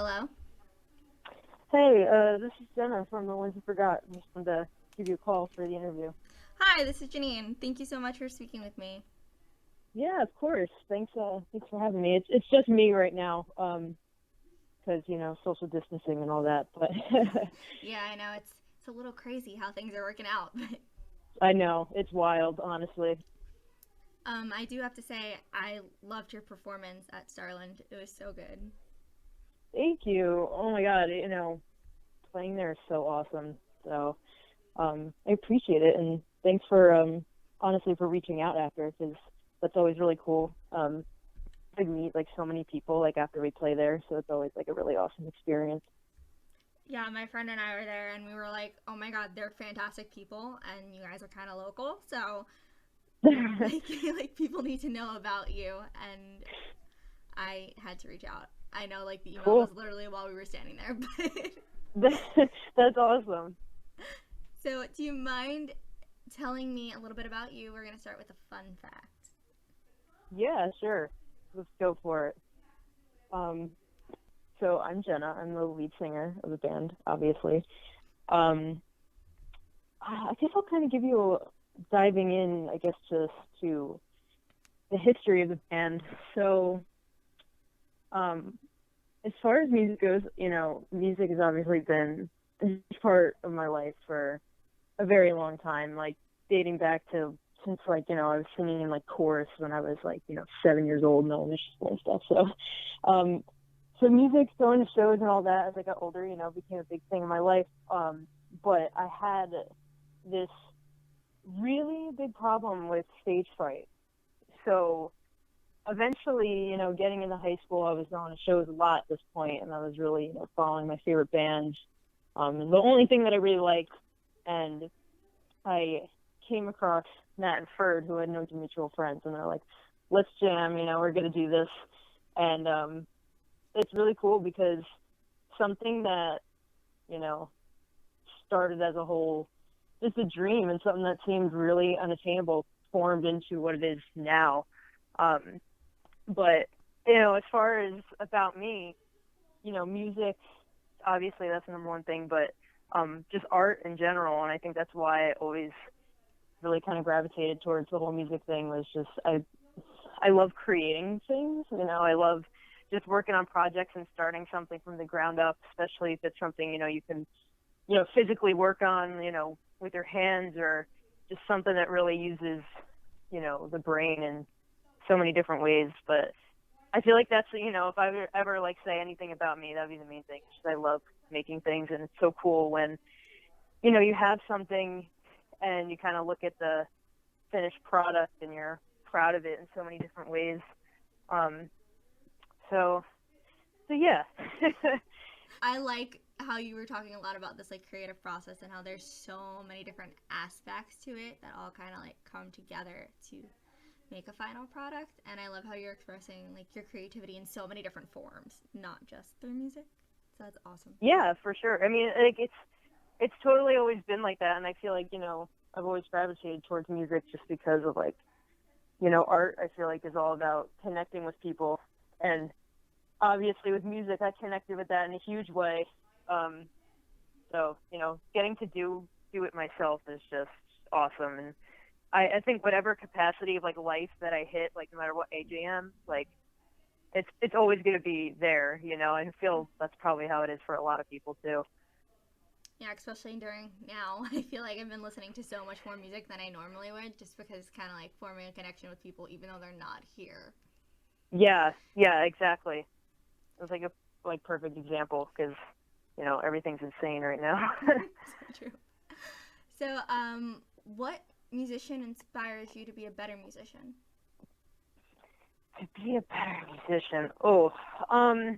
Hello? Hey, this is Jenna from The Ones You Forgot. I just wanted to give you a call for the interview. Hi, this is Jeanine. Thank you so much for speaking with me. Yeah, of course. Thanks for having me. It's just me right now, 'cause social distancing and all that. But Yeah, I know it's a little crazy how things are working out. I know it's wild, honestly. I do have to say I loved your performance at Starland. It was so good. Thank you. Oh my God, playing there is so awesome. So, I appreciate it, and thanks for honestly for reaching out after, because that's always really cool. I meet like so many people like after we play there, so it's always like a really awesome experience. Yeah, my friend and I were there and we were like, "Oh my god, they're fantastic people and you guys are kind of local." So, like like people need to know about you and I had to reach out. I know like the email Cool. was literally while we were standing there, but That's awesome. so do you mind telling me a little bit about you? We're going to start with a fun fact. Yeah, sure. Let's go for it. Um, so I'm Jenna. I'm the lead singer of the band, obviously. Um, I guess I'll kind of give you diving in, I guess, just to the history of the band. So, um, as far as music goes, music has obviously been a huge part of my life for a very long time, like dating back to since like, I was singing in like chorus when I was like, 7 years old in elementary school and stuff. Um, so music, going to shows and all that as I got older, became a big thing in my life. But I had this really big problem with stage fright. So eventually, getting into high school, I was going to shows a lot at this point, and I was really, following my favorite bands. And the only thing that I really liked, and I came across Matt and Ferd, who had no mutual friends, and they're like, "Let's jam, we're gonna do this." And it's really cool because something that you know started as a whole, just a dream and something that seemed really unattainable, formed into what it is now. Um, but as far as about me, music, obviously that's the number one thing, but just art in general, and I think that's why I always really kind of gravitated towards the whole music thing, was just I love creating things. I love just working on projects and starting something from the ground up, especially if it's something you can physically work on, with your hands, or just something that really uses the brain in so many different ways. But I feel like that's, if I ever like say anything about me, that'd be the main thing. Just I love making things, and it's so cool when you have something and you kind of look at the finished product and you're proud of it in so many different ways. Um, so, so yeah. I like how you were talking a lot about this like creative process and how there's so many different aspects to it that all kind of like come together to make a final product. And I love how you're expressing like your creativity in so many different forms, not just through music. So that's awesome. Yeah, for sure. I mean, like it's totally always been like that, and I feel like I've always gravitated towards music just because of like art. I feel like is all about connecting with people, and obviously with music, I connected with that in a huge way. Um, so getting to do it myself is just awesome, and I think whatever capacity of like life that I hit, like no matter what age I am, like it's always going to be there. I feel that's probably how it is for a lot of people too. Yeah, especially during now. I feel like I've been listening to so much more music than I normally would just because it's kind of like forming a connection with people even though they're not here. Yeah, yeah, exactly. It was like a like perfect example because everything's insane right now. So true. So, what musician inspires you to be a better musician? To be a better musician, oh, I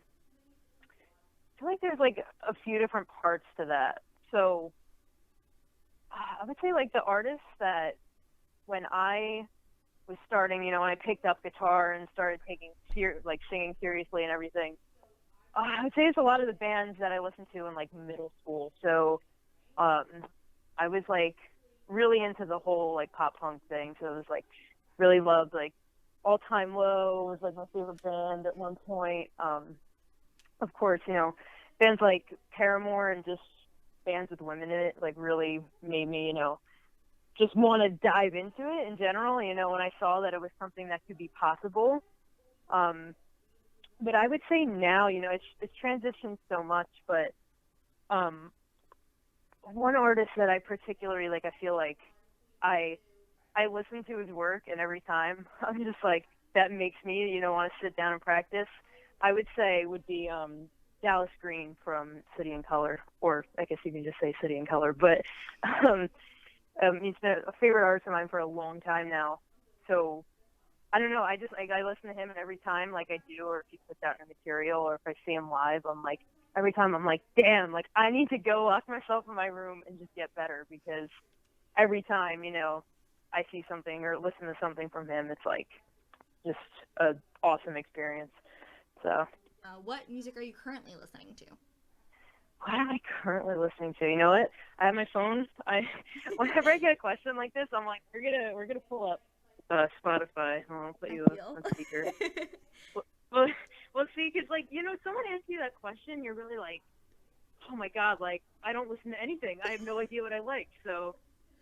feel like there's like a few different parts to that. So I would say like the artists that when I was starting, when I picked up guitar and started taking like singing seriously and everything, I would say it's a lot of the bands that I listened to in like middle school. So um, I was like really into the whole like pop punk thing. So it was like really loved like All Time Low was like my favorite band at one point. of course, bands like Paramore and just bands with women in it, like, really made me, just want to dive into it in general, when I saw that it was something that could be possible. But I would say now, it's transitioned so much, but one artist that I particularly, like, I feel like I listen to his work, and every time I'm just like, that makes me, want to sit down and practice, I would say would be Dallas Green from City and Color, or I guess you can just say City and Color, but he's been a favorite artist of mine for a long time now. So I don't know, I listen to him, and every time, like, I do, or if he puts out new material, or if I see him live, I'm like, every time I'm like, damn, like, I need to go lock myself in my room and just get better, because every time, I see something or listen to something from him, it's like just an awesome experience. So what music are you currently listening to? What am I currently listening to? You know what? I have my phone. Whenever I get a question like this, I'm like, we're gonna pull up Spotify. I'll put you on speaker. well, see, because, like, someone asks you that question, you're really like, oh my god, like, I don't listen to anything. I have no idea what I like. So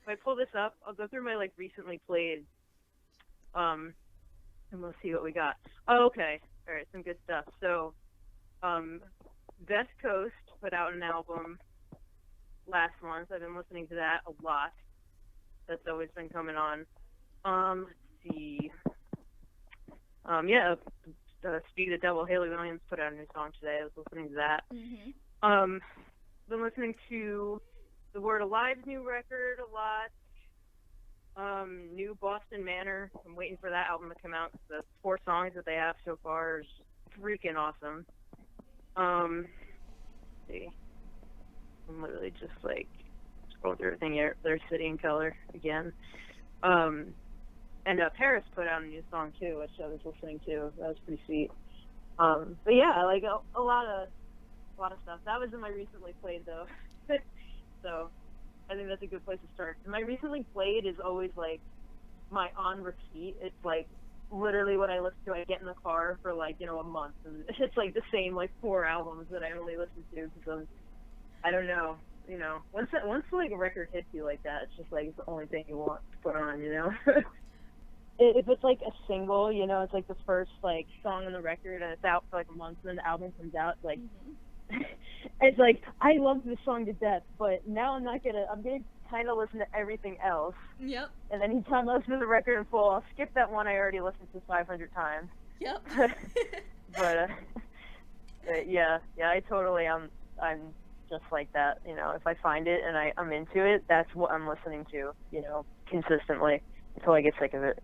if I pull this up, I'll go through my, like, recently played, and we'll see what we got. Oh, okay. All right, some good stuff. So, Best Coast put out an album last month. I've been listening to that a lot. That's always been coming on. Let's see. Speak the Devil, Haley Williams put out a new song today. I was listening to that. Mm-hmm. Been listening to the Word Alive's new record a lot. New Boston Manor. I'm waiting for that album to come out. The 4 songs that they have so far is freaking awesome. Let's see. I'm literally just, like, scrolling through everything here. There's City and Color again. And Paris put out a new song too, which I was listening to. That was pretty sweet. But yeah, like a lot of stuff. That was in my recently played though. So I think that's a good place to start. My recently played is always like my on repeat. It's like literally what I listen to. I get in the car for like, a month, and it's like the same like 4 albums that I only listen to because I don't know. Once like a record hits you like that, it's just like it's the only thing you want to put on. If it's like a single, it's like the first like song on the record and it's out for like a month, and then the album comes out, like it's like I love this song to death, but now I'm gonna kind of listen to everything else. Yep. And anytime I listen to the record in full, I'll skip that one I already listened to 500 times. Yep. but yeah, I totally I'm just like that. If I find it and I'm into it, that's what I'm listening to, consistently until I get sick of it.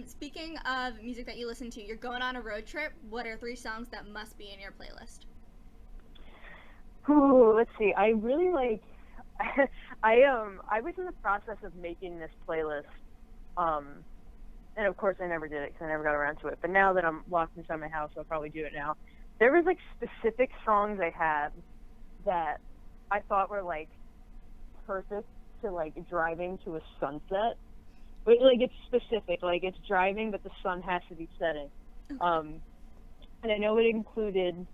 Speaking of music that you listen to, you're going on a road trip. What are 3 songs that must be in your playlist? Ooh, let's see. I really like. I was in the process of making this playlist, and of course I never did it because I never got around to it. But now that I'm locked inside my house, I'll probably do it now. There was like specific songs I had that I thought were like perfect to like driving to a sunset. But like it's specific, like it's driving, but the sun has to be setting. And I know it included.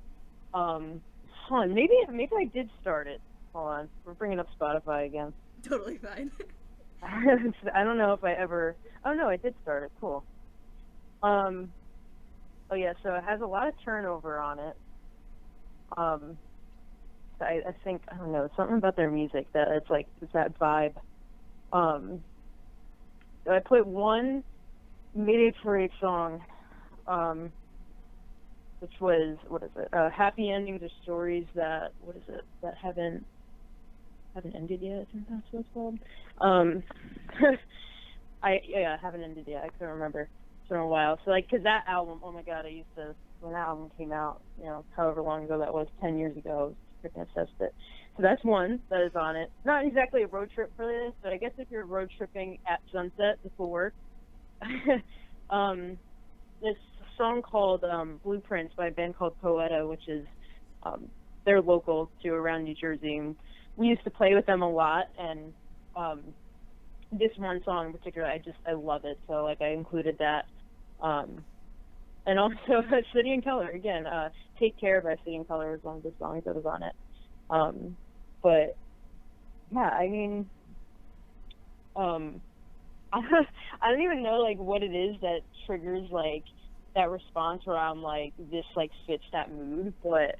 Maybe I did start it. Hold on, we're bringing up Spotify again. Totally fine. I don't know if I ever. Oh no, I did start it. Cool. Oh yeah, so it has a lot of turnover on it. I think I don't know, something about their music that it's that vibe. I put one Mayday Parade song, which was Happy Endings are stories that haven't ended yet. I think that's what it's called. Haven't ended yet. I couldn't remember. It's been a while. So like, cause that album, oh my god, when that album came out, however long ago that was, 10 years ago, I was freaking obsessed with it. So that's one that is on it. Not exactly a road trip for this, but I guess if you're road tripping at sunset, this will work. This song called Blueprints by a band called Poeta, which is they're local to around New Jersey, and we used to play with them a lot, and this one song in particular, I love it, so like I included that. And also City and Color, again, Take Care by City and Color was one of the songs that was on it. But yeah, I mean, I don't even know like what it is that triggers like that response where I'm like this like fits that mood, but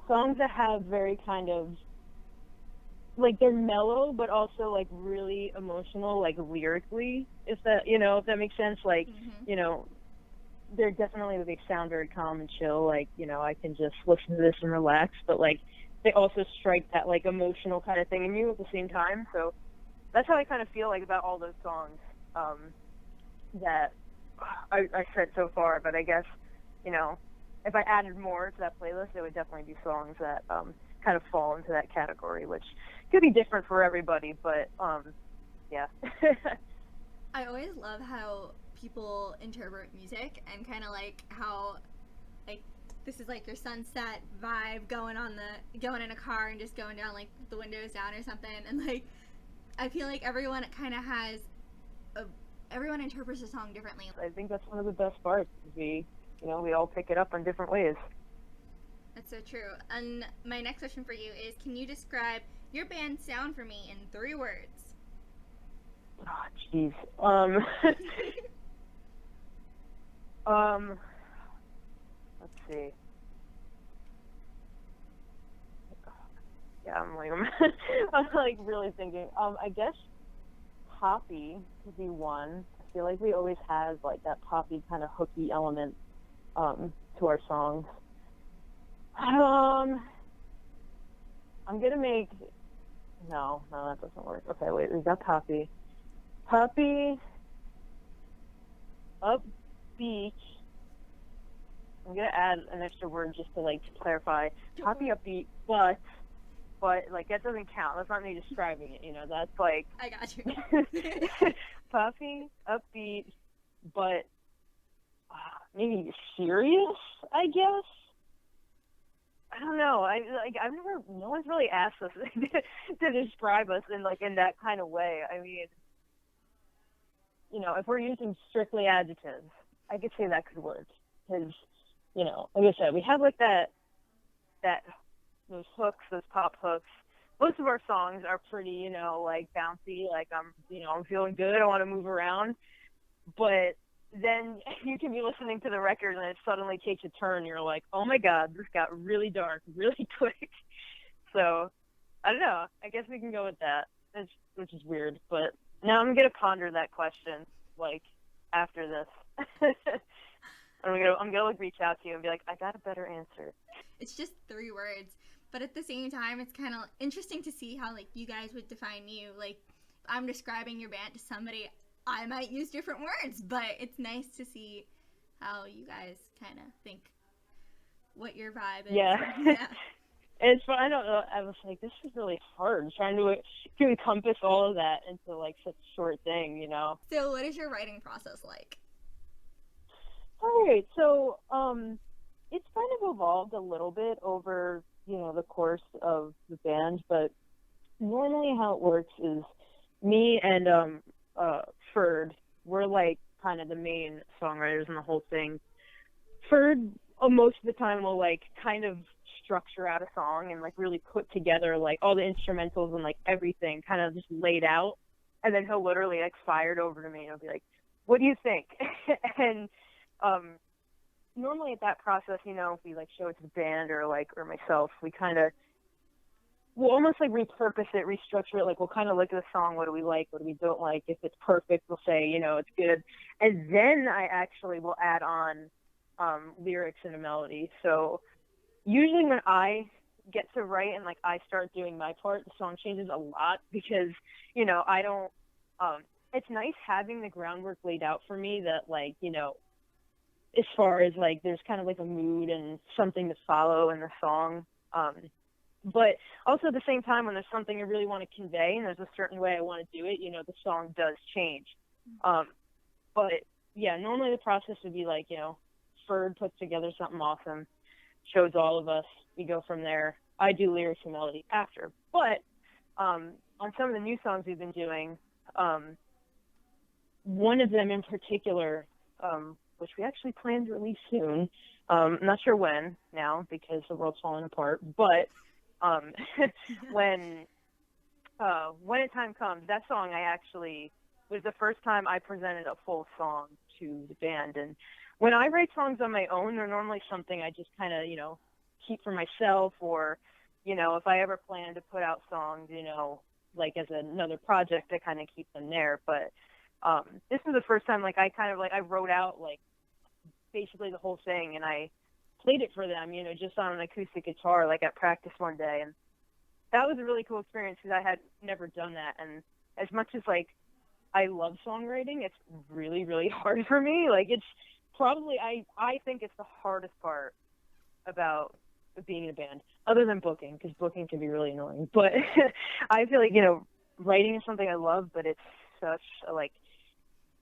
songs that have very kind of like they're mellow but also like really emotional like lyrically, if that if that makes sense, like they're definitely, they sound very calm and chill, like I can just listen to this and relax, but like they also strike that like emotional kind of thing in you at the same time. So that's how I kind of feel like about all those songs that I said so far. But I guess if I added more to that playlist, it would definitely be songs that kind of fall into that category, which could be different for everybody, but yeah. I always love how people interpret music and kind of like how like this is like your sunset vibe going in a car and just going down like the windows down or something, and like I feel like everyone kind of has everyone interprets a song differently. I think that's one of the best parts. We all pick it up in different ways. That's so true. And my next question for you is, can you describe your band's sound for me in 3 words? Oh, jeez. Let's see. Yeah, I'm like really thinking. I guess poppy could be one. I feel like we always have like that poppy kind of hooky element to our songs. I'm gonna make no, that doesn't work. Okay, wait, we got poppy, upbeat. I'm gonna add an extra word just to like to clarify. Poppy, upbeat, but like that doesn't count. That's not me describing it. That's like I got you. Poppy, upbeat, but maybe serious, I guess. I don't know. No one's really asked us to describe us in that kind of way. I mean, if we're using strictly adjectives, I could say that could work. Because, like I said, we have like those hooks, those pop hooks. Most of our songs are pretty, like bouncy, like I'm feeling good, I want to move around. But then you can be listening to the record and it suddenly takes a turn. You're like, oh my God, this got really dark really quick. So, I don't know. I guess we can go with that, which is weird. But now I'm going to ponder that question, like, after this. I'm gonna like reach out to you and be like, I got a better answer. It's just 3 words, but at the same time, it's kind of interesting to see how like you guys would define you. Like, I'm describing your band to somebody, I might use different words, but it's nice to see how you guys kind of think what your vibe is. Yeah. It's fun. I don't know. I was like, this is really hard trying to encompass all of that into like such a short thing, So what is your writing process like? All right. So it's kind of evolved a little bit over, the course of the band, but normally how it works is me and Ferd, we're like kind of the main songwriters in the whole thing. Ferd most of the time will like kind of structure out a song and like really put together like all the instrumentals and like everything kind of just laid out, and then he'll literally like fire it over to me and he'll be like, what do you think? And normally at that process, if we like show it to the band or myself, we kind of we'll almost like repurpose it, restructure it. Like we'll kind of look at the song, what do we like, what do we don't like. If it's perfect, we'll say, it's good. And then I actually will add on lyrics and a melody. So usually when I get to write and like I start doing my part, the song changes a lot because, I don't, it's nice having the groundwork laid out for me that like, as far as like, there's kind of like a mood and something to follow in the song. But also at the same time, when there's something I really want to convey and there's a certain way I want to do it, the song does change. But yeah, normally the process would be like, Ferd puts together something awesome, shows all of us, we go from there. I do lyrics and melody after. But on some of the new songs we've been doing, one of them in particular, which we actually plan to release soon. I'm not sure when now because the world's falling apart, but when a time comes, that song I actually was the first time I presented a full song to the band. And when I write songs on my own, they're normally something I just kind of, keep for myself, or, if I ever plan to put out songs, like as another project, I kind of keep them there. But this was the first time, like, I wrote out, like, basically the whole thing, and I played it for them, just on an acoustic guitar, like at practice one day. And that was a really cool experience because I had never done that. And as much as, like, I love songwriting, it's really, really hard for me. Like, it's probably, I think it's the hardest part about being in a band, other than booking, because booking can be really annoying. But I feel like, writing is something I love, but it's such a, like,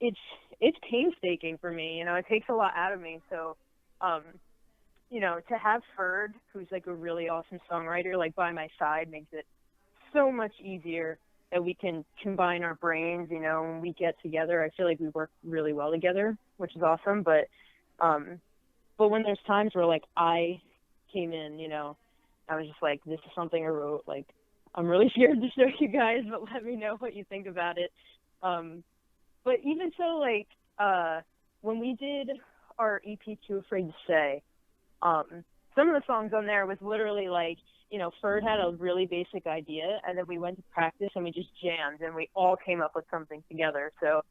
it's painstaking for me, it takes a lot out of me. So, to have Ferd, who's like a really awesome songwriter, like by my side, makes it so much easier that we can combine our brains, when we get together. I feel like we work really well together, which is awesome. But when there's times where, like, I came in, I was just like, this is something I wrote, like, I'm really scared to show you guys, but let me know what you think about it. But even so, like, when we did our EP Too Afraid to Say, some of the songs on there was literally like, Ferd had a really basic idea, and then we went to practice and we just jammed, and we all came up with something together. So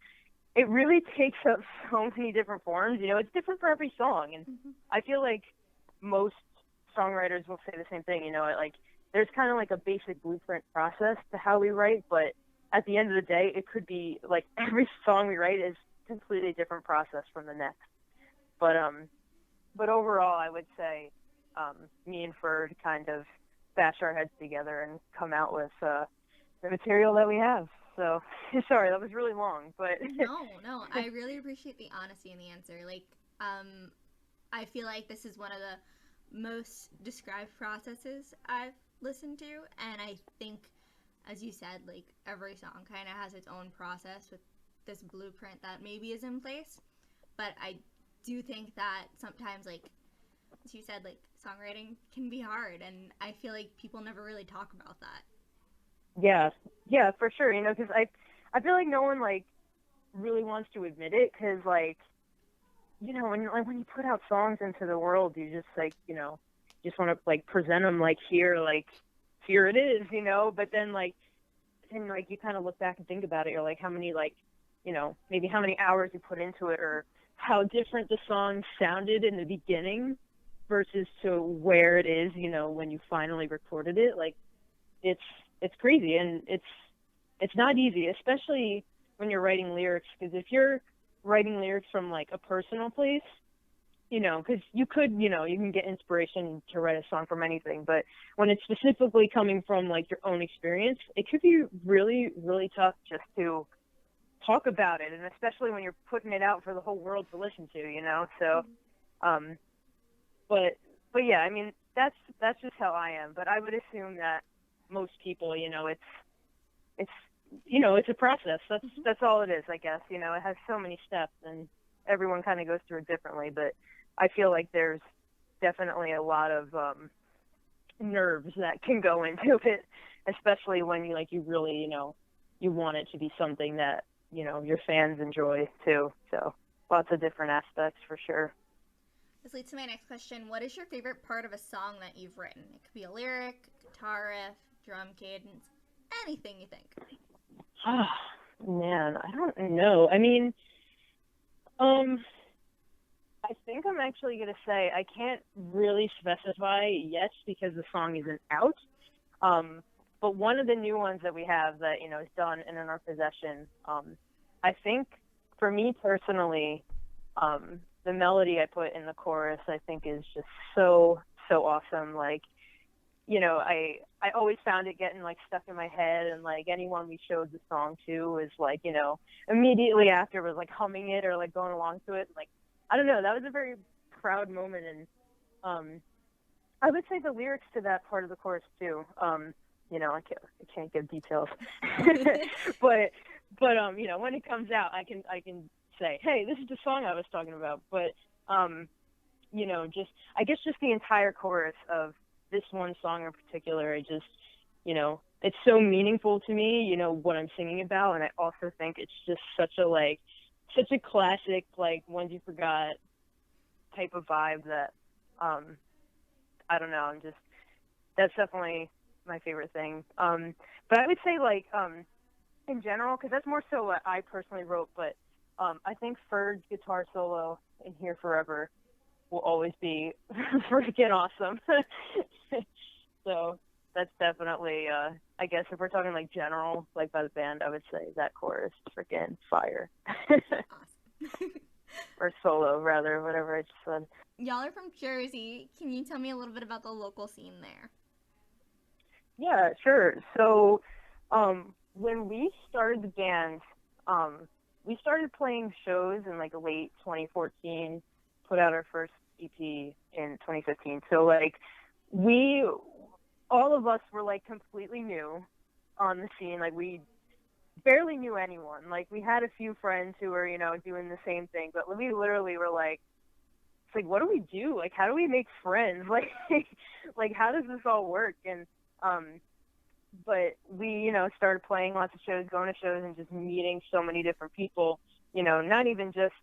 it really takes up so many different forms. It's different for every song, and I feel like most songwriters will say the same thing. Like, there's kind of like a basic blueprint process to how we write, but at the end of the day, it could be like every song we write is completely different process from the next. But overall, I would say me and Ferd kind of bash our heads together and come out with the material that we have. So, sorry, that was really long, but No, I really appreciate the honesty in the answer. Like, I feel like this is one of the most described processes I've listened to, and I think, as you said, like, every song kind of has its own process with this blueprint that maybe is in place. But I do think that sometimes, like, as you said, like, songwriting can be hard, and I feel like people never really talk about that. Yeah, for sure. Because I feel like no one, like, really wants to admit it, because, like, when you put out songs into the world, you just, like, just want to, like, present them, like, here it is, but then, like, you kind of look back and think about it. You're like, how many, like, maybe how many hours you put into it, or how different the song sounded in the beginning versus to where it is, when you finally recorded it. Like, it's crazy, and it's not easy, especially when you're writing lyrics, because if you're writing lyrics from, like, a personal place, because you can get inspiration to write a song from anything, but when it's specifically coming from, like, your own experience, it could be really, really tough just to talk about it, and especially when you're putting it out for the whole world to listen to, so, but yeah, I mean, that's just how I am, but I would assume that most people, it's a process. That's all it is, I guess. It has so many steps, and everyone kind of goes through it differently, but I feel like there's definitely a lot of nerves that can go into it, especially when you really, you want it to be something that, your fans enjoy too. So lots of different aspects for sure. This leads to my next question. What is your favorite part of a song that you've written? It could be a lyric, guitar riff, drum cadence, anything you think. Man, I don't know. I mean, I think I'm actually going to say I can't really specify yet because the song isn't out. But one of the new ones that we have that, is done and in our possession, I think for me personally, the melody I put in the chorus, I think is just so awesome. Like, I always found it getting, like, stuck in my head, and, like, anyone we showed the song to was, like, immediately after was, like, humming it or, like, going along to it. Like, I don't know, that was a very proud moment, and I would say the lyrics to that part of the chorus too. I can't give details, but when it comes out, I can say, hey, this is the song I was talking about. But, I guess just the entire chorus of this one song in particular, it's so meaningful to me, what I'm singing about. And I also think it's just such a classic, ones you forgot type of vibe that, I don't know, that's definitely my favorite thing. But I would say, in general, because that's more so what I personally wrote, but I think Ferd's guitar solo in Here Forever will always be freaking awesome. So that's definitely, I guess if we're talking general, by the band, I would say that chorus is freaking fire. Awesome. Or solo, rather, whatever I just said. Y'all are from Jersey. Can you tell me a little bit about the local scene there? Yeah, sure. So, when we started the band, we started playing shows in late 2014, put out our first EP in 2015. So all of us were completely new on the scene. We barely knew anyone. We had a few friends who were, doing the same thing, but we literally were it's what do we do? How do we make friends? How does this all work? And, but we, started playing lots of shows, going to shows, and just meeting so many different people, not even just,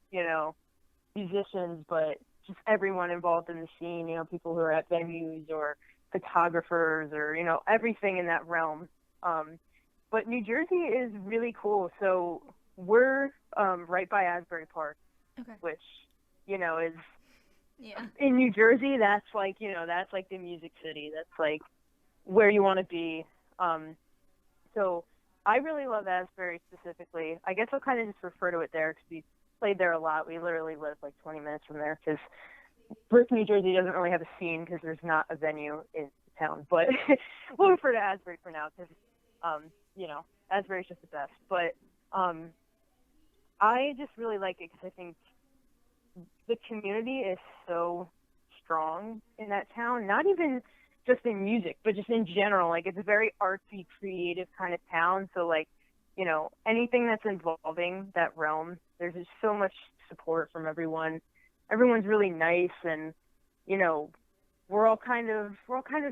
musicians, but just everyone involved in the scene, people who are at venues or photographers or, everything in that realm. But New Jersey is really cool. So we're right by Asbury Park, okay. Which, is yeah. In New Jersey, that's that's the music city. That's where you want to be. So I really love Asbury specifically. I guess I'll kind of just refer to it there because we played there a lot. We literally live 20 minutes from there because Brick, New Jersey doesn't really have a scene because there's not a venue in town. But we'll refer to Asbury for now because, Asbury's just the best. But I just really like it because I think the community is so strong in that town, not even just in music, but just in general. It's a very artsy, creative kind of town. So, anything that's involving that realm, there's just so much support from everyone. Everyone's really nice, and, we're all kind of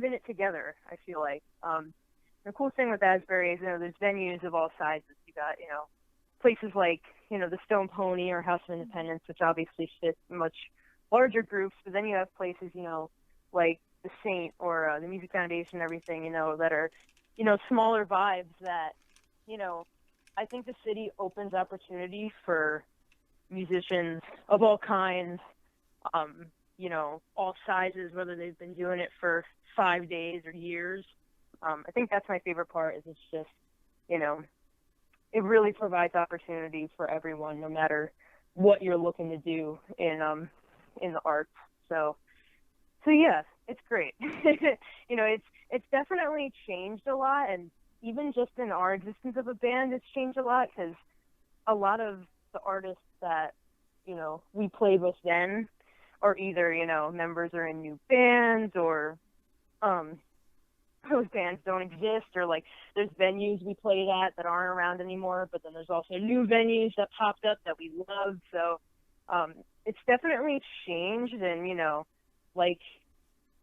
in it together, I feel like. The cool thing with Asbury is, there's venues of all sizes. You got, places like, the Stone Pony or House of Independence, which obviously fit much larger groups, but then you have places, like the Saint or the Music Foundation, everything, that are, smaller vibes that, I think the city opens opportunity for musicians of all kinds, all sizes, whether they've been doing it for 5 days or years. I think that's my favorite part is it's just, it really provides opportunity for everyone, no matter what you're looking to do in the arts. So yeah, it's great. It's definitely changed a lot, and even just in our existence of a band, it's changed a lot because a lot of the artists that, we played with then are either, members are in new bands or those bands don't exist, or there's venues we played at that aren't around anymore, but then there's also new venues that popped up that we love. So it's definitely changed, and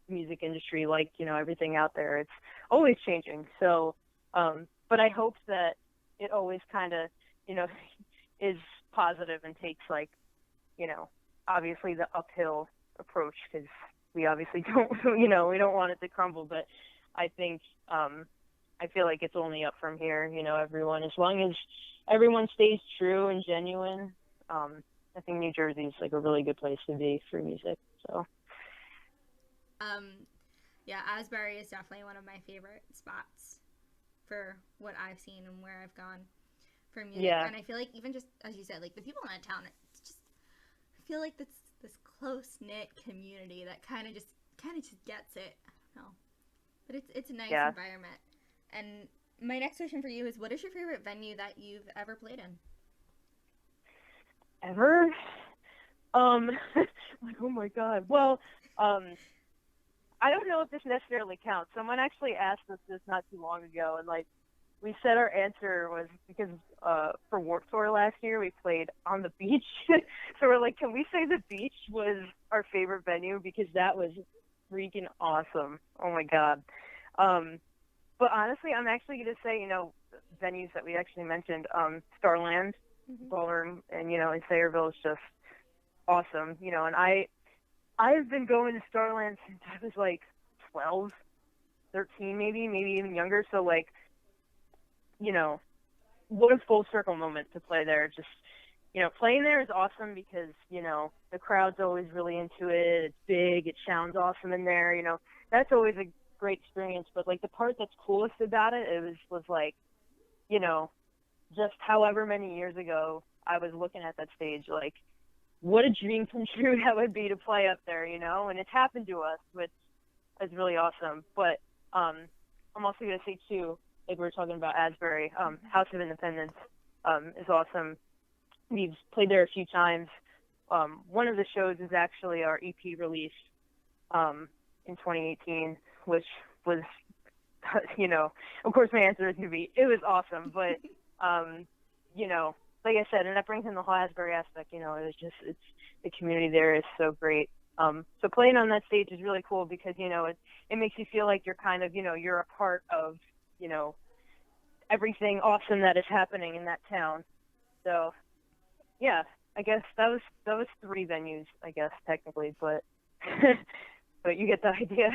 music industry, everything out there, it's always changing. So but I hope that it always kind of is positive and takes obviously the uphill approach, because we obviously don't we don't want it to crumble, but I think I feel like it's only up from here. Everyone, as long as everyone stays true and genuine, I think New Jersey is a really good place to be for music. So yeah, Asbury is definitely one of my favorite spots for what I've seen and where I've gone for music. Yeah. And I feel like even just as you said, the people in that town, it's just, I feel like this close knit community that kind of just gets it. I don't know. But it's a nice environment. And my next question for you is, what is your favorite venue that you've ever played in? Ever? Oh my God. Well, I don't know if this necessarily counts. Someone actually asked us this not too long ago, and we said our answer was because for Warped Tour last year we played on the beach. So we're like, can we say the beach was our favorite venue because that was freaking awesome. Oh my god. But honestly, I'm actually gonna say, venues that we actually mentioned, Starland Ballroom and in Sayreville is just awesome. And I've been going to Starland since I was like 12, 13 maybe even younger. So like, what a full circle moment to play there. Just, playing there is awesome because, the crowd's always really into it. It's big. It sounds awesome in there. That's always a great experience. But like the part that's coolest about it, was like, just however many years ago I was looking at that stage, like what a dream come true that would be to play up there, and it's happened to us, which is really awesome. But I'm also going to say too, like we were talking about Asbury, House of Independence is awesome. We've played there a few times. One of the shows is actually our EP release in 2018, which was, of course my answer is going to be, it was awesome. But, like I said, and that brings in the whole Asbury aspect, it's the community there is so great. So playing on that stage is really cool because, it makes you feel like you're kind of, you're a part of, everything awesome that is happening in that town. So, yeah, I guess that was 3 venues, I guess, technically, but but you get the idea.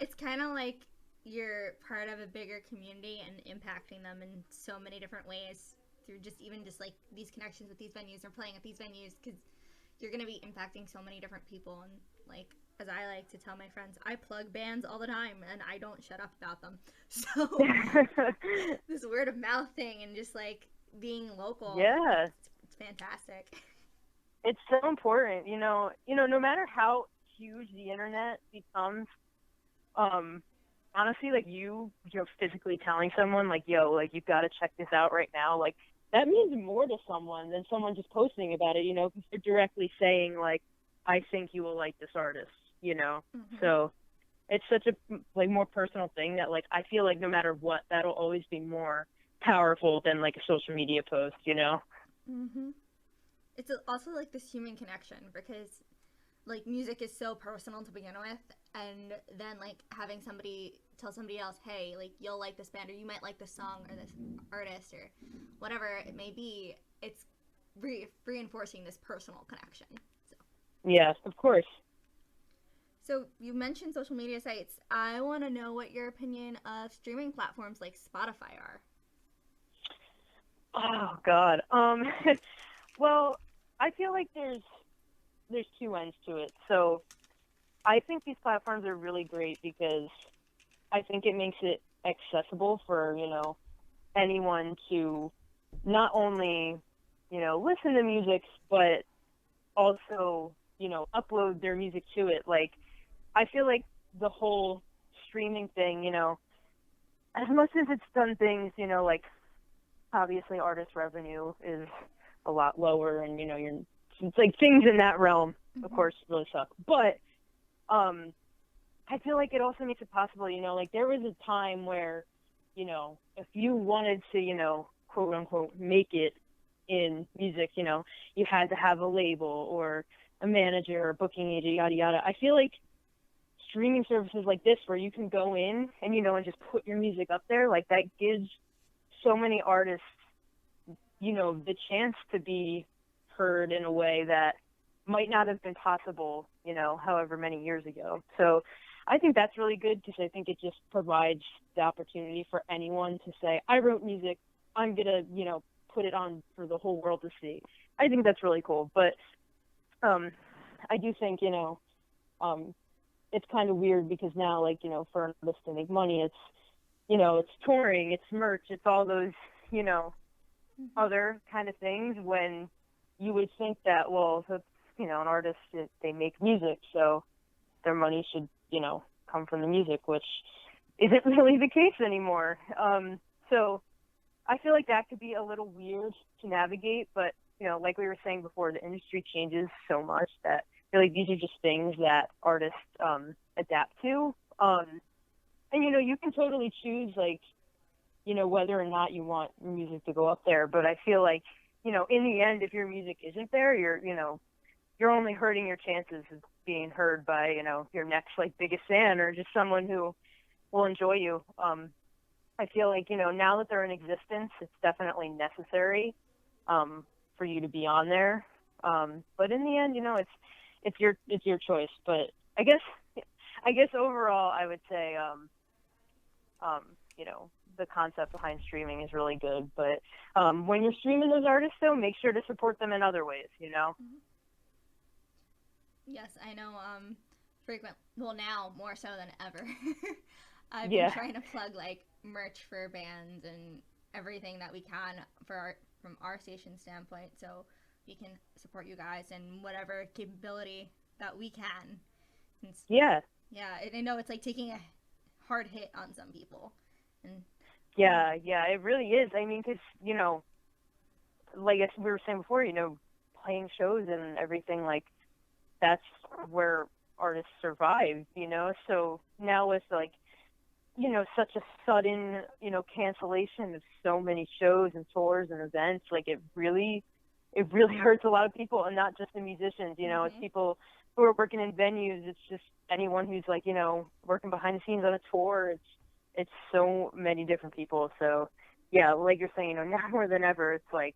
It's kind of like you're part of a bigger community and impacting them in so many different ways through just like these connections with these venues or playing at these venues, because you're going to be impacting so many different people. And like, as I like to tell my friends, I plug bands all the time and I don't shut up about them. So this word of mouth thing and just like being local, yeah, it's fantastic. It's so important, no matter how huge the internet becomes, honestly, like you physically telling someone like, yo, like you've got to check this out right now, like that means more to someone than someone just posting about it, because they're directly saying like, I think you will like this artist, So it's such a like more personal thing that like I feel like no matter what, that'll always be more powerful than like a social media post, It's also like this human connection because like music is so personal to begin with, and then like having somebody tell somebody else, hey, like you'll like this band or you might like this song or this artist or whatever it may be, it's reinforcing this personal connection. So. Yes, of course. So you mentioned social media sites. I want to know what your opinion of streaming platforms like Spotify are. Oh God. Well, I feel like there's 2 ends to it. So I think these platforms are really great because I think it makes it accessible for, anyone to not only, listen to music, but also, upload their music to it. Like, I feel like the whole streaming thing, as much as it's done things, like, obviously artist revenue is a lot lower and, it's like things in that realm, of course, really suck. But I feel like it also makes it possible, like there was a time where, if you wanted to, quote unquote, make it in music, you had to have a label or a manager or a booking agent, yada, yada. I feel like streaming services like this where you can go in and, and just put your music up there, like that gives so many artists, the chance to be heard in a way that might not have been possible, however many years ago. So I think that's really good because I think it just provides the opportunity for anyone to say, I wrote music, I'm going to, put it on for the whole world to see. I think that's really cool. But I do think, it's kind of weird because now, like, for an artist to make money, it's, it's touring, it's merch, it's all those, other kind of things when you would think that, well, if it's, an artist, they make music, so their money should, come from the music, which isn't really the case anymore. So I feel like that could be a little weird to navigate, but, like we were saying before, the industry changes so much that I feel like these are just things that artists adapt to. And, you can totally choose, like, whether or not you want your music to go up there. But I feel like, in the end, if your music isn't there, you're only hurting your chances of being heard by, your next like biggest fan or just someone who will enjoy you. I feel like, now that they're in existence, it's definitely necessary for you to be on there. But in the end, it's your choice. But I guess overall, I would say, the concept behind streaming is really good. But when you're streaming those artists, though, make sure to support them in other ways. Mm-hmm. Yes, I know. Well, now more so than ever. I've been trying to plug like merch for bands and everything that we can from our station standpoint, so we can support you guys in whatever capability that we can. Yeah, I know it's like taking a hard hit on some people. And yeah, it really is. I mean, because like we were saying before, playing shows and everything, like that's where artists survive. So now with like such a sudden, cancellation of so many shows and tours and events, like it really hurts a lot of people, and not just the musicians, mm-hmm. It's people who are working in venues. It's just anyone who's like, working behind the scenes on a tour. It's so many different people. So yeah, like you're saying, now more than ever, it's like,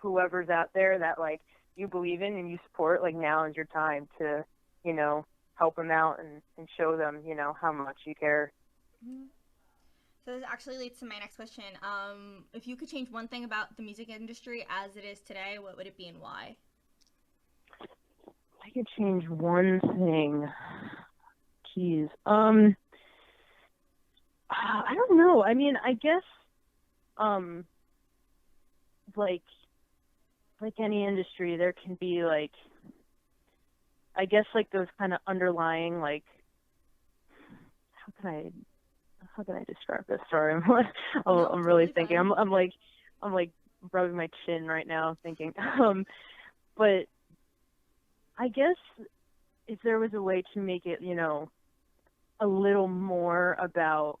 whoever's out there that like you believe in and you support, like now is your time to, help them out and show them, how much you care. Mm-hmm. So this actually leads to my next question. If you could change one thing about the music industry as it is today, what would it be and why? I could change one thing. Jeez. I don't know. I mean, I guess, like any industry, there can be like, I guess like those kind of underlying, like, how can I describe this? Sorry, I'm really thinking. I'm like rubbing my chin right now, thinking. But I guess if there was a way to make it, a little more about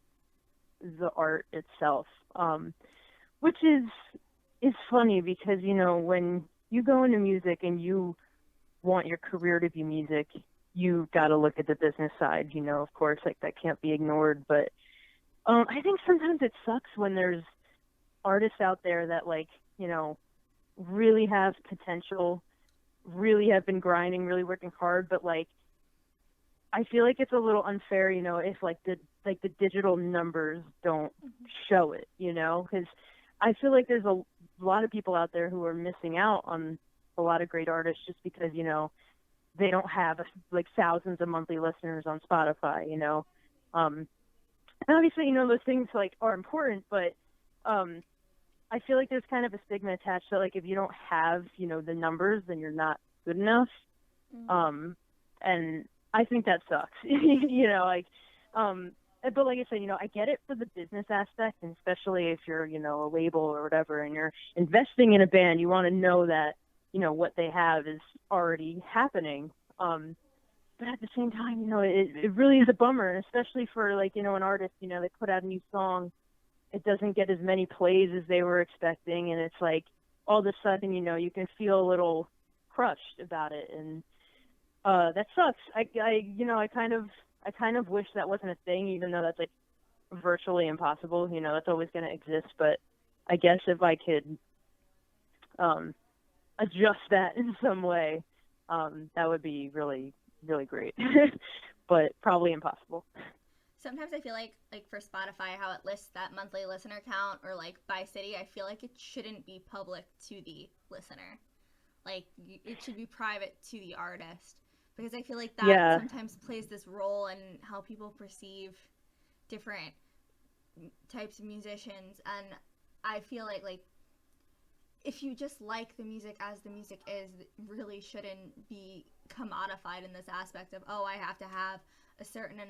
the art itself, which is funny because, when you go into music and you want your career to be music, you got to look at the business side, of course, like that can't be ignored. But I think sometimes it sucks when there's artists out there that like, really have potential, really have been grinding, really working hard, but like, I feel like it's a little unfair, if like the digital numbers don't mm-hmm. show it, because I feel like there's a lot of people out there who are missing out on a lot of great artists just because, they don't have like thousands of monthly listeners on Spotify, and obviously, those things like are important, but I feel like there's kind of a stigma attached to like, if you don't have, the numbers, then you're not good enough. Mm-hmm. And I think that sucks, but like I said, I get it for the business aspect, and especially if you're, a label or whatever, and you're investing in a band, you want to know that, what they have is already happening. But at the same time, it really is a bummer, and especially for like, an artist, they put out a new song, it doesn't get as many plays as they were expecting, and it's like all of a sudden, you can feel a little crushed about it, and that sucks. I kind of wish that wasn't a thing, even though that's like virtually impossible. That's always going to exist. But I guess if I could adjust that in some way, that would be really, really great. But probably impossible. Sometimes I feel like for Spotify, how it lists that monthly listener count or like by city, I feel like it shouldn't be public to the listener. Like it should be private to the artist. Because I feel like that sometimes plays this role in how people perceive different types of musicians. And I feel like if you just like the music as the music is, it really shouldn't be commodified in this aspect of, oh, I have to have a certain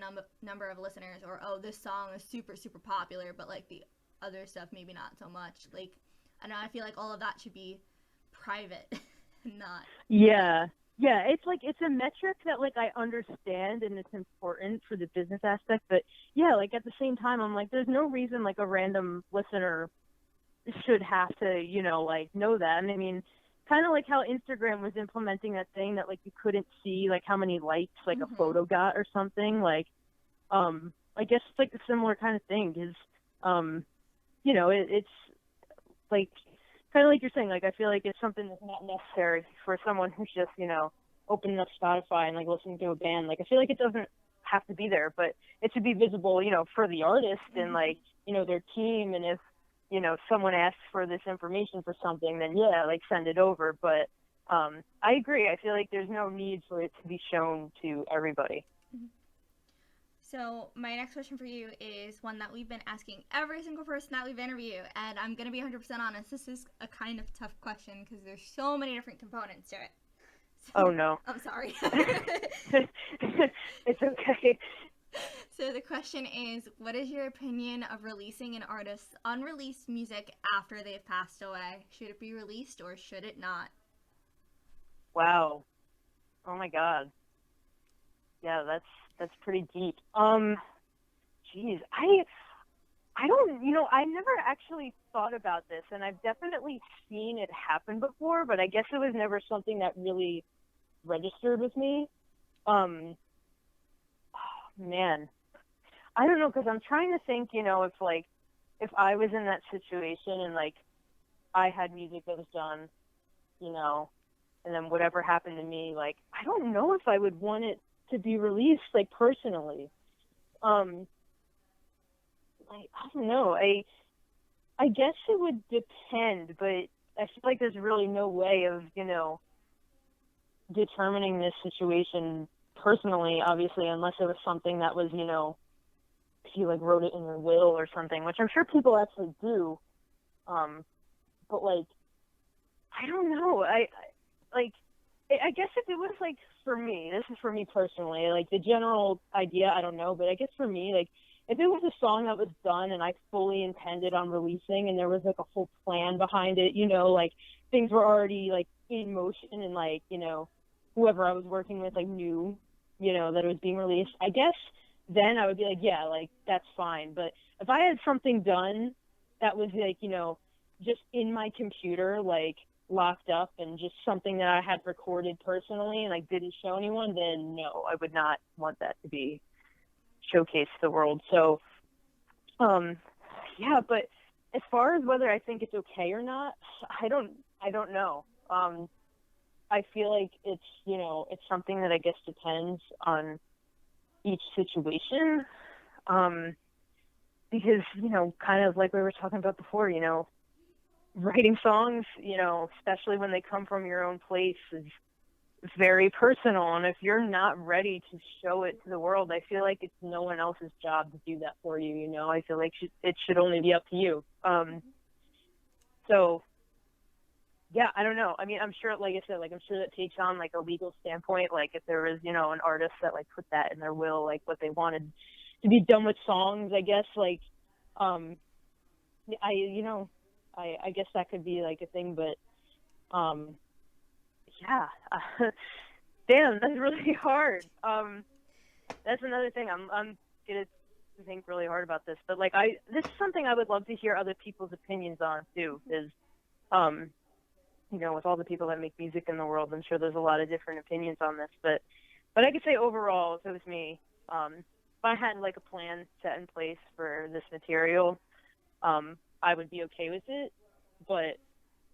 number of listeners, or, oh, this song is super, super popular, but like the other stuff maybe not so much. Like, I feel like all of that should be private, not. Yeah. Yeah, it's like it's a metric that like I understand and it's important for the business aspect, but yeah, like at the same time I'm like there's no reason like a random listener should have to, like know that. And I mean, kind of like how Instagram was implementing that thing that like you couldn't see like how many likes like a Mm-hmm. photo got or something. Like, I guess it's like a similar kind of thing is, it's like kind of like you're saying. Like I feel like it's something that's not necessary for someone who's just opening up Spotify and like listening to a band. Like I feel like it doesn't have to be there, but it should be visible, for the artist and Mm-hmm. like their team. And if someone asks for this information for something, then yeah, like send it over. But I agree. I feel like there's no need for it to be shown to everybody. So my next question for you is one that we've been asking every single person that we've interviewed, and I'm gonna be 100% honest. This is a kind of tough question because there's so many different components to it. Oh So no. I'm sorry. It's okay. So the question is, what is your opinion of releasing an artist's unreleased music after they've passed away? Should it be released or should it not? Wow. Oh my God. Yeah, that's pretty deep. Geez, I don't, I never actually thought about this, and I've definitely seen it happen before, but I guess it was never something that really registered with me. Um, man, I don't know, because I'm trying to think, if like if I was in that situation and like I had music that was done, you know, and then whatever happened to me, like I don't know if I would want it to be released, like personally. Um, like I don't know. I guess it would depend, but I feel like there's really no way of, determining this situation personally, obviously, unless it was something that was, if you like wrote it in your will or something, which I'm sure people actually do. Um, but like, I don't know. Like, I guess if it was like for me, this is for me personally, like the general idea, I don't know, but I guess for me, like if it was a song that was done and I fully intended on releasing and there was like a whole plan behind it, like things were already like in motion and like, whoever I was working with like knew, that it was being released, I guess then I would be like, yeah, like that's fine. But if I had something done that was like, just in my computer, like locked up and just something that I had recorded personally and like didn't show anyone, then no, I would not want that to be showcased to the world. So, um, yeah, but as far as whether I think it's okay or not, I don't, I don't know. I feel like it's, it's something that I guess depends on each situation. Um, because, kind of like we were talking about before, writing songs, especially when they come from your own place, is very personal. And if you're not ready to show it to the world, I feel like it's no one else's job to do that for you. I feel like it should only be up to you. So yeah, I don't know. I mean, I'm sure, like I said, like I'm sure that takes on like a legal standpoint. Like if there was, an artist that like put that in their will, like what they wanted to be done with songs, I guess like, um, I, I guess that could be like a thing, but um, yeah, damn, that's really hard. That's another thing. I'm gonna think really hard about this, but like this is something I would love to hear other people's opinions on too. Is um, with all the people that make music in the world, I'm sure there's a lot of different opinions on this. But I could say overall, if it was me, if I had like a plan set in place for this material, I would be okay with it. But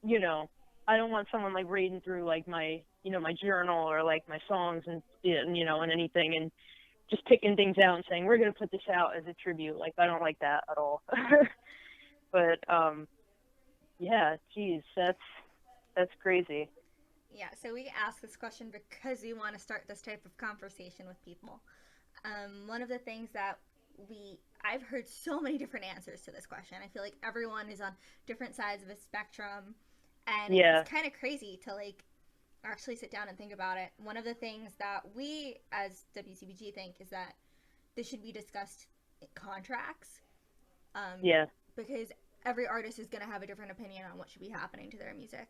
you know, I don't want someone like reading through like my, my journal or like my songs and and anything and just picking things out and saying we're gonna put this out as a tribute. Like I don't like that at all. But yeah, geez, that's crazy. Yeah, so we ask this question because we want to start this type of conversation with people. One of the things that I've heard so many different answers to this question. I feel like everyone is on different sides of a spectrum, and it's Yeah. kind of crazy to like actually sit down and think about it. One of the things that we as WCBG think is that this should be discussed in contracts, um, Yeah. because every artist is going to have a different opinion on what should be happening to their music.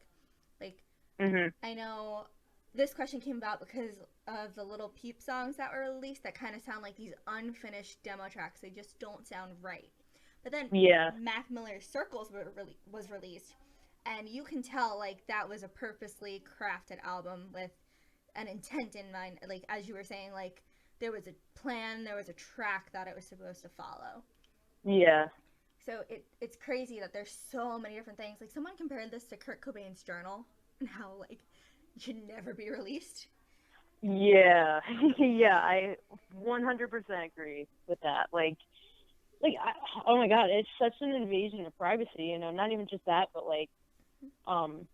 Like, Mhm. I know this question came about because of the Little Peep songs that were released that kind of sound like these unfinished demo tracks. They just don't sound right. But then Yeah. Mac Miller's Circles was released, and you can tell like that was a purposely crafted album with an intent in mind. Like as you were saying, like there was a plan, there was a track that it was supposed to follow. Yeah. So it's crazy that there's so many different things. Like someone compared this to Kurt Cobain's journal and how like it should never be released. Yeah. Yeah, I 100% agree with that. Oh my God, it's such an invasion of privacy, you know, not even just that, but like, oh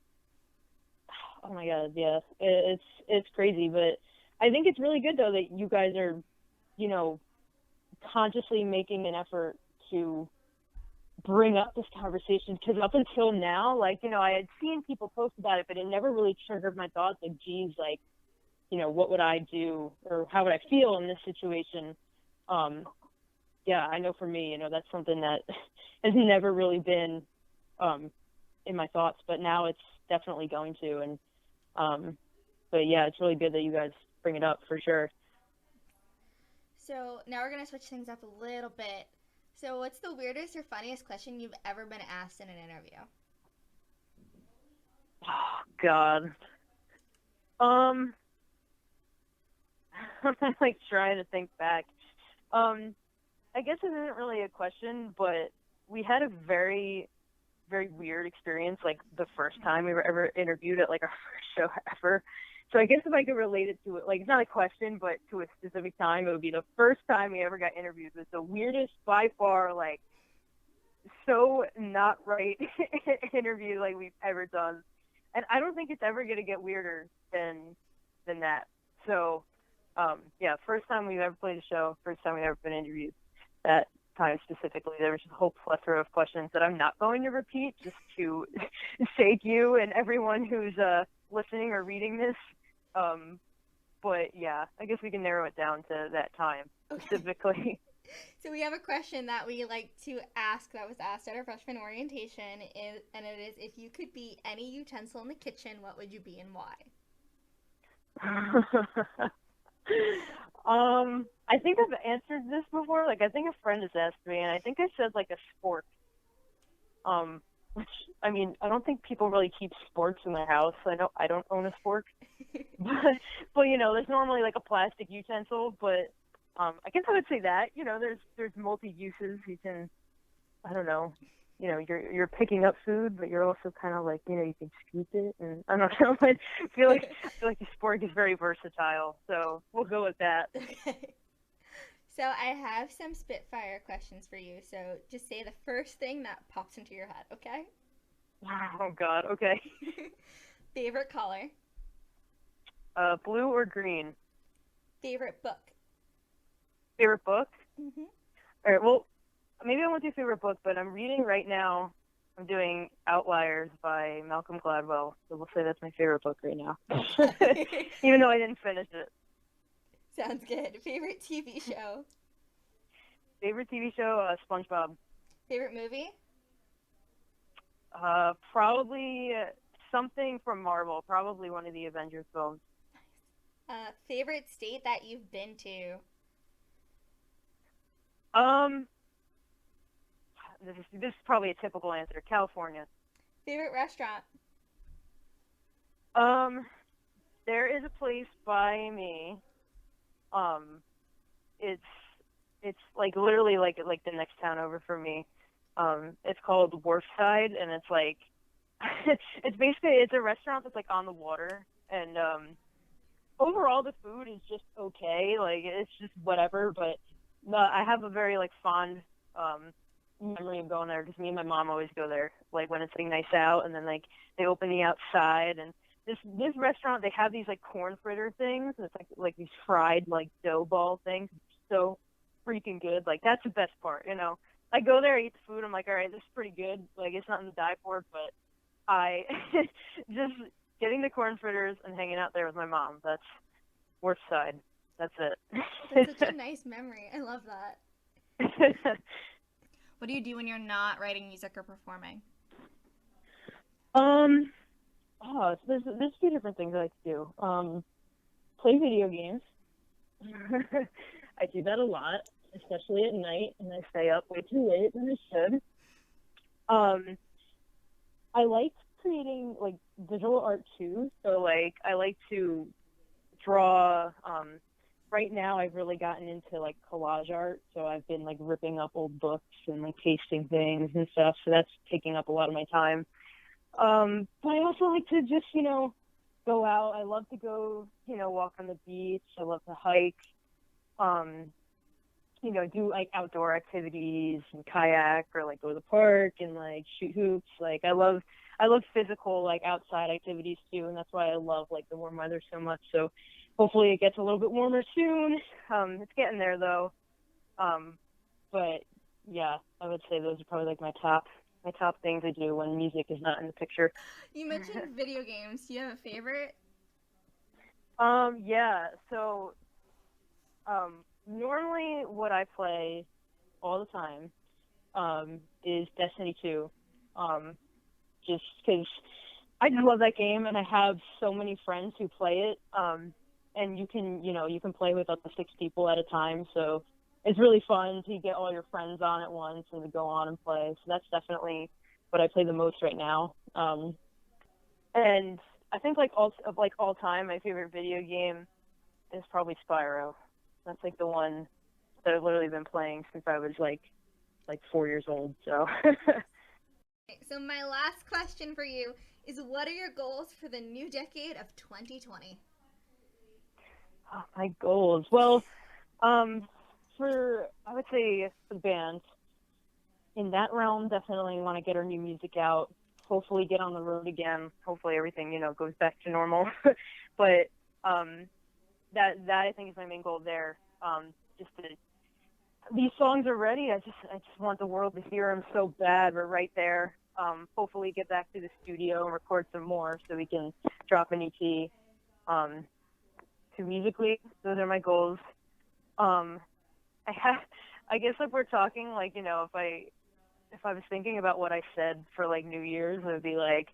my God, yeah, it's crazy, but I think it's really good though that you guys are, you know, consciously making an effort to bring up this conversation, because up until now, like, you know, I had seen people post about it, but it never really triggered my thoughts, like, geez, like, you know, what would I do or how would I feel in this situation? Yeah, I know for me, you know, that's something that has never really been in my thoughts, but now it's definitely going to. And but yeah, it's really good that you guys bring it up for sure. So now we're gonna switch things up a little bit. So what's the weirdest or funniest question you've ever been asked in an interview? Oh God. I'm like trying to think back. I guess it isn't really a question, but we had a very, very weird experience, like the first time we were ever interviewed at like our first show ever. So I guess if I could relate it to it, like it's not a question, but to a specific time, it would be the first time we ever got interviewed. It was the weirdest by far, like so not right interview like we've ever done. And I don't think it's ever gonna get weirder than that. So yeah, first time we've ever played a show, first time we've ever been interviewed. That time specifically, there was a whole plethora of questions that I'm not going to repeat just to save you and everyone who's listening or reading this. But yeah, I guess we can narrow it down to that time specifically. So we have a question that we like to ask that was asked at our freshman orientation, and it is, if you could be any utensil in the kitchen, what would you be and why? I think I've answered this before. Like, I think a friend has asked me, and I think I said like a spork. Which, I mean, I don't think people really keep sporks in their house. I know I don't own a spork, but you know, there's normally like a plastic utensil. But I guess I would say that, you know, there's multi uses. You can, I don't know, you know, you're picking up food, but you're also kind of like, you know, you can scoop it, and I don't know. I feel like the spork is very versatile, so we'll go with that. Okay. So I have some Spitfire questions for you. So just say the first thing that pops into your head, okay? Oh God, okay. Favorite color? Blue or green? Favorite book? Favorite book? Mm-hmm. All right, well, maybe I won't do favorite book, but I'm reading right now. I'm doing Outliers by Malcolm Gladwell, so we'll say that's my favorite book right now. Even though I didn't finish it. Sounds good. Favorite TV show? Favorite TV show? SpongeBob. Favorite movie? Probably something from Marvel. Probably one of the Avengers films. Favorite state that you've been to? This is probably a typical answer. California. Favorite restaurant? There is a place by me. It's like literally like the next town over from me. It's called Wharfside, and it's like it's a restaurant that's like on the water, and overall the food is just okay. Like it's just whatever, but I have a very like fond memory of going there because me and my mom always go there like when it's like nice out, and then like they open the outside, and this restaurant, they have these like corn fritter things, and it's like these fried like dough ball things. It's so freaking good. Like that's the best part, you know. I go there, eat the food, I'm like, all right, this is pretty good. Like it's nothing to die for, but I just getting the corn fritters and hanging out there with my mom. That's Wharfside. That's it. That's such a nice memory. I love that. What do you do when you're not writing music or performing? Oh, so there's two different things I like to do. Play video games. I do that a lot, especially at night, and I stay up way too late than I should. Um, I like creating like visual art too. So like I like to draw. Right now I've really gotten into like collage art. So I've been like ripping up old books and like pasting things and stuff. So that's taking up a lot of my time. But I also like to just, go out. I love to go, walk on the beach. I love to hike. Um, do like outdoor activities and kayak or like go to the park and like shoot hoops. Like I love physical like outside activities too, and that's why I love like the warm weather so much. So hopefully it gets a little bit warmer soon. It's getting there though. But yeah, I would say those are probably like my top things I do when music is not in the picture. You mentioned video games. Do you have a favorite? Yeah. So normally what I play all the time is Destiny 2. Um, just because I just love that game and I have so many friends who play it. And you can play with up to 6 people at a time. So it's really fun to get all your friends on at once and to go on and play. So that's definitely what I play the most right now. And I think all time, my favorite video game is probably Spyro. That's like the one that I've literally been playing since I was like 4 years old. So So my last question for you is, what are your goals for the new decade of 2020? my goals. Well, for I would say for the band in that realm, definitely want to get our new music out. Hopefully, get on the road again. Hopefully, everything goes back to normal. But that I think is my main goal there. Just to these songs are ready. I just want the world to hear them so bad. We're right there. Hopefully get back to the studio and record some more so we can drop an EP. To musically, those are my goals. Um, I guess if we're talking like if I was thinking about what I said for like New Year's, it would be like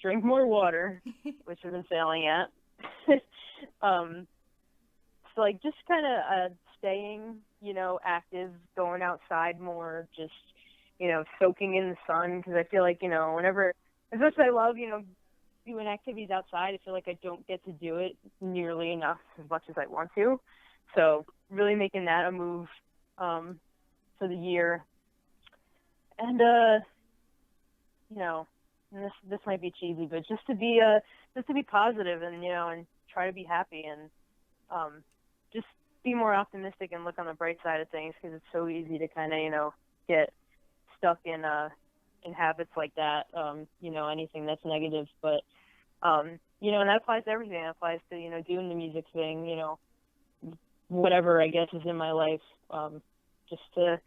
drink more water, which I've been failing at. um, so like just kind of staying, active, going outside more, just soaking in the sun because I feel like whenever, as much as I love doing activities outside, I feel like I don't get to do it nearly enough as much as I want to. So really making that a move for the year, and and this might be cheesy, but just to be positive and and try to be happy and just be more optimistic and look on the bright side of things because it's so easy to kind of get stuck in habits like that. Anything that's negative, but and that applies to everything. That applies to doing the music thing. Whatever I guess is in my life. Just to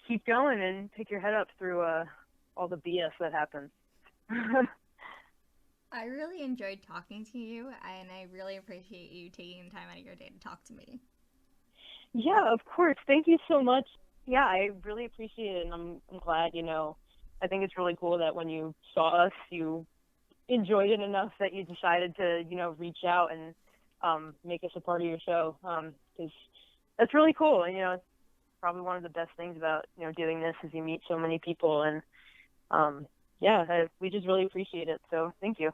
keep going and pick your head up through all the BS that happens. I really enjoyed talking to you, and I really appreciate you taking time out of your day to talk to me. Yeah, of course. Thank you so much. Yeah, I really appreciate it, and I'm glad. I think it's really cool that when you saw us, you enjoyed it enough that you decided to reach out and make us a part of your show. Because that's really cool. And it's probably one of the best things about doing this is you meet so many people, and we just really appreciate it. So thank you.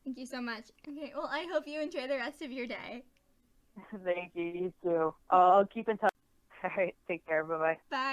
Thank you so much. Okay, well, I hope you enjoy the rest of your day. Thank you. You too. I'll keep in touch. All right. Take care. Bye bye. Bye.